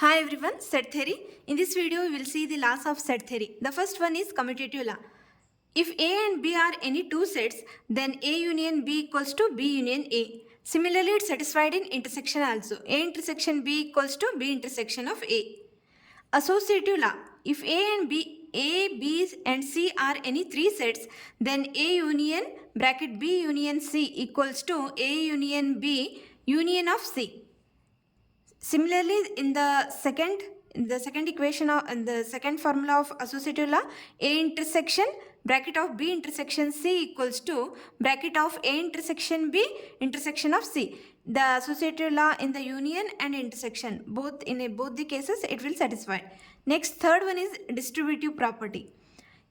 Hi everyone, set theory. In this video, we will see the laws of set theory. The first one is commutative law. If A and B are any two sets, then A union B equals to B union A. Similarly, it's satisfied in intersection also. A intersection B equals to B intersection of A. Associative law. If A, B and C are any three sets, then A union bracket B union C equals to A union B union of C. Similarly, in the second equation of in the second formula of associative law, A intersection bracket of B intersection C equals to bracket of A intersection B intersection of C. The associative law in the union and intersection, both the cases it will satisfy. Next, third one is distributive property.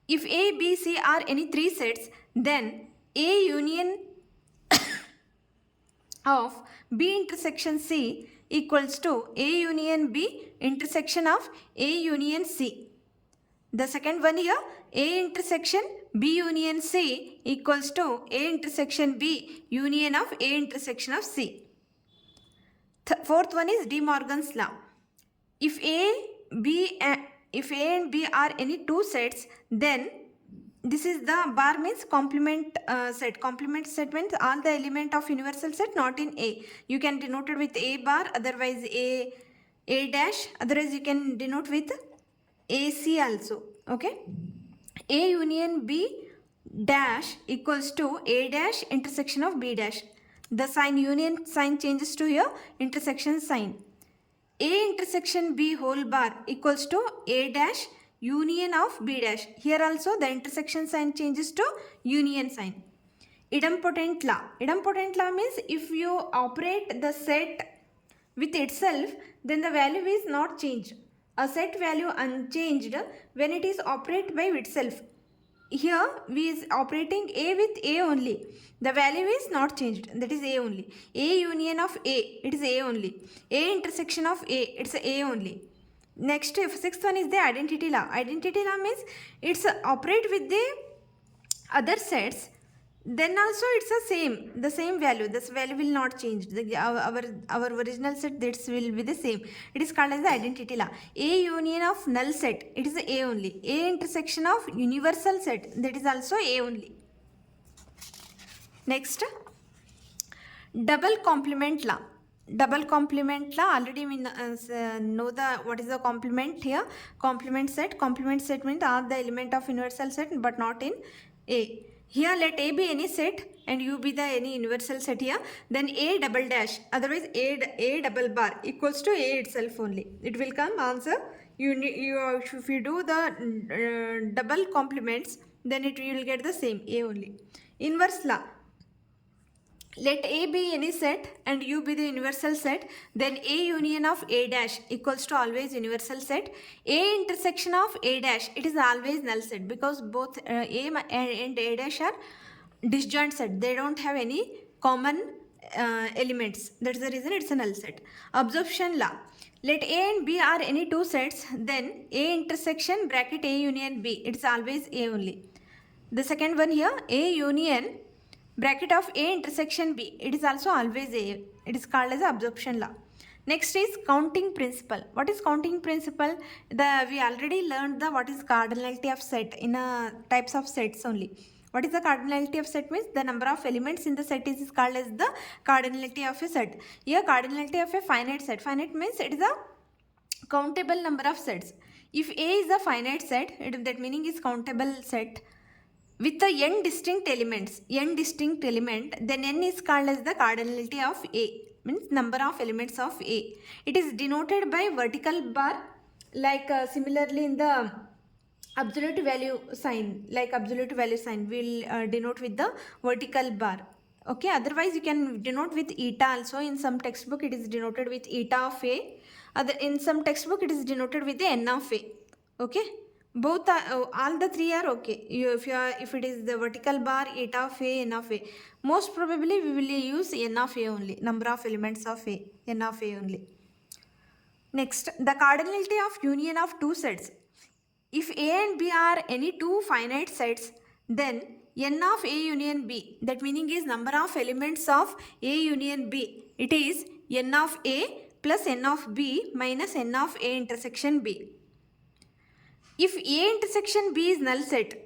If A, B, C are any three sets, then A union of B intersection C equals to A union B intersection of A union C. The second one here, A intersection B union C equals to A intersection B union of A intersection of C. Fourth one is De Morgan's law. If A and B are any two sets, then this is the bar means complement set. Complement set means all the element of universal set not in A. You can denote it with A bar, otherwise A dash, otherwise you can denote with AC also. Okay. A union B dash equals to A dash intersection of B dash. The sign union sign changes to here intersection sign. A intersection B whole bar equals to A dash union of B dash. Here also the intersection sign changes to union sign. Idempotent law. Idempotent law means if you operate the set with itself, then the value is not changed. A set value unchanged when it is operated by itself. Here we is operating A with A only. The value is not changed. That is A only. A union of A, it is A only. A intersection of A, it's A only. Next, sixth one is the identity law. Identity law means it's operate with the other sets. Then also it's the same value. This value will not change. Our original set, this will be the same. It is called as the identity law. A union of null set, it is A only. A intersection of universal set, that is also A only. Next, double complement law. Double complement law, already we know what is the complement here. Complement set means all the element of universal set but not in A. Here let A be any set and U be the any universal set here. Then A double dash, otherwise A double bar equals to A itself only. It will come answer. If you do the double complements, then you will get the same A only. Inverse law. Let A be any set and U be the universal set, then A union of A dash equals to always universal set. A intersection of A dash, it is always null set because both A and A dash are disjoint set. They don't have any common elements. That's the reason it's a null set. Absorption law. Let A and B are any two sets, then A intersection bracket A union B, it's always A only. The second one here, A union bracket of A intersection B, it is also always A. It is called as absorption law. Next is counting principle. What is counting principle? We already learned what is cardinality of set in types of sets only. What is the cardinality of set means? The number of elements in the set is called as the cardinality of a set. Here cardinality of a finite set. Finite means it is a countable number of sets. If A is a finite set, that meaning is countable set with the n distinct elements, then n is called as the cardinality of A, means number of elements of A. It is denoted by vertical bar, like similarly in the absolute value sign, we'll denote with the vertical bar. Okay, otherwise you can denote with eta also. In some textbook it is denoted with eta of A. In some textbook it is denoted with the n of A. Okay. Both are, all the three are okay. If it is the vertical bar, eta of A, n of A, most probably we will use n of A only, number of elements of A, n of A only. Next, the cardinality of union of two sets. If A and B are any two finite sets, then n of A union B, that meaning is number of elements of A union B, it is n of A plus n of b minus n of a intersection b. If A intersection B is null set,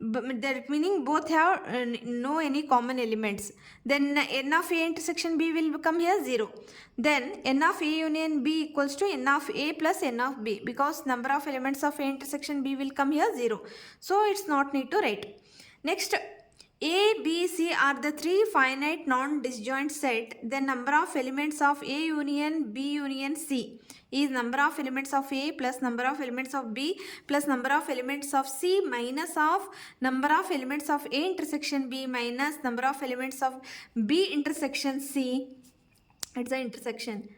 that meaning both have no any common elements, then n of A intersection B will become here 0. Then n of A union B equals to n of A plus n of B, because number of elements of A intersection B will come here 0. So it's not need to write. Next, A, B, C are the three finite non-disjoint set. Then number of elements of A union B union C is number of elements of A plus number of elements of B plus number of elements of C minus of number of elements of A intersection B minus number of elements of B intersection C. It's an intersection.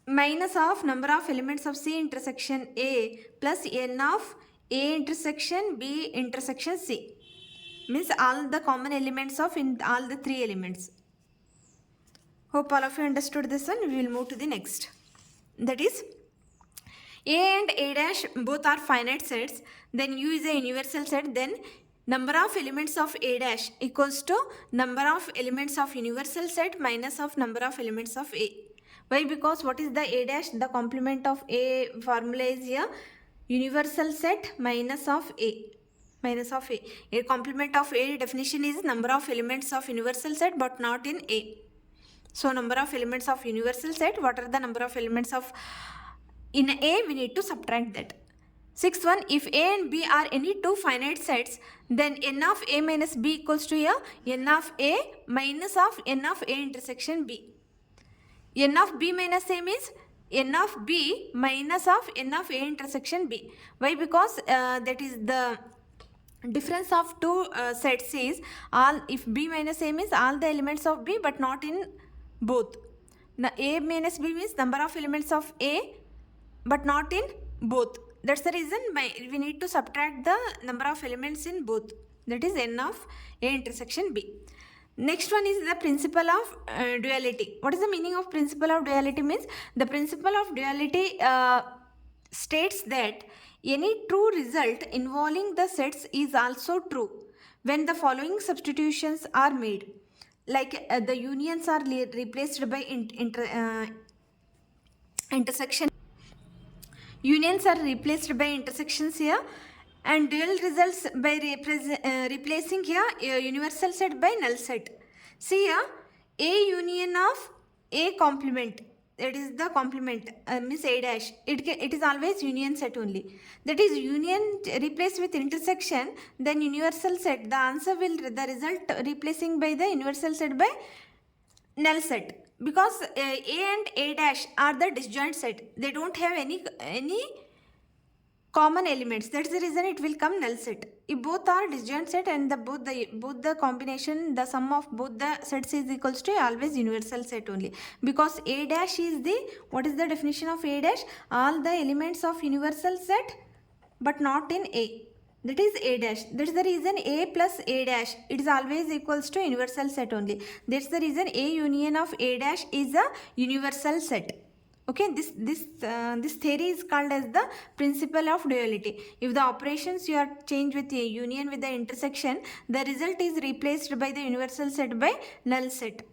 Minus of number of elements of C intersection A plus n of A intersection B intersection C. Means all the common elements of in all the three elements. Hope all of you understood this one. We will move to the next. That is, A and A dash both are finite sets. Then U is a universal set. Then number of elements of A dash equals to number of elements of universal set minus of number of elements of A. Why? Because what is the A dash? The complement of A formula is here universal set minus of A. Minus of A. A complement of A definition is number of elements of universal set but not in A. So number of elements of universal set, what are the number of elements of in A, we need to subtract that. Sixth one, if A and B are any two finite sets, then n of A minus B equals to here n of A minus of n of A intersection B. N of B minus A means n of B minus of n of A intersection B. Why? Because that is the difference of two sets is all, if B minus A means all the elements of B but not in both. Now A minus B means number of elements of A but not in both. That's the reason we need to subtract the number of elements in both. That is n of A intersection B. Next one is the principle of duality. What is the meaning of principle of duality? Means the principle of duality states that any true result involving the sets is also true when the following substitutions are made. Like the unions are replaced by intersection. Unions are replaced by intersections here, and dual results by replacing here universal set by null set. See here, A union of A complement, that is the complement, means A dash, it is always union set only. That is union replaced with intersection, then universal set. The answer will, the result replacing by the universal set by null set. Because A and A dash are the disjoint set. They don't have any common elements. That's the reason it will come null set. If both are disjoint set and both the combination, the sum of both the sets is equals to always universal set only. Because A dash is the, what is the definition of A dash? All the elements of universal set but not in A. That is A dash. That is the reason A plus A dash, it is always equals to universal set only. That's the reason A union of A dash is a universal set. Okay, this theory is called as the principle of duality. If the operations you are changed with a union with the intersection, the result is replaced by the universal set by null set.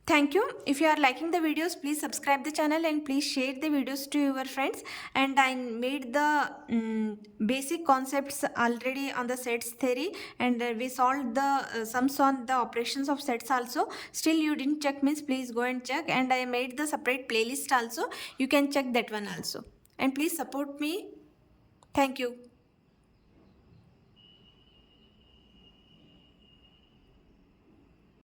Thank you. If you are liking the videos, please subscribe the channel and please share the videos to your friends. And I made the basic concepts already on the sets theory, and we solved the sums on the operations of sets also. Still you didn't check means please go and check, and I made the separate playlist also. You can check that one also. And please support me. Thank you.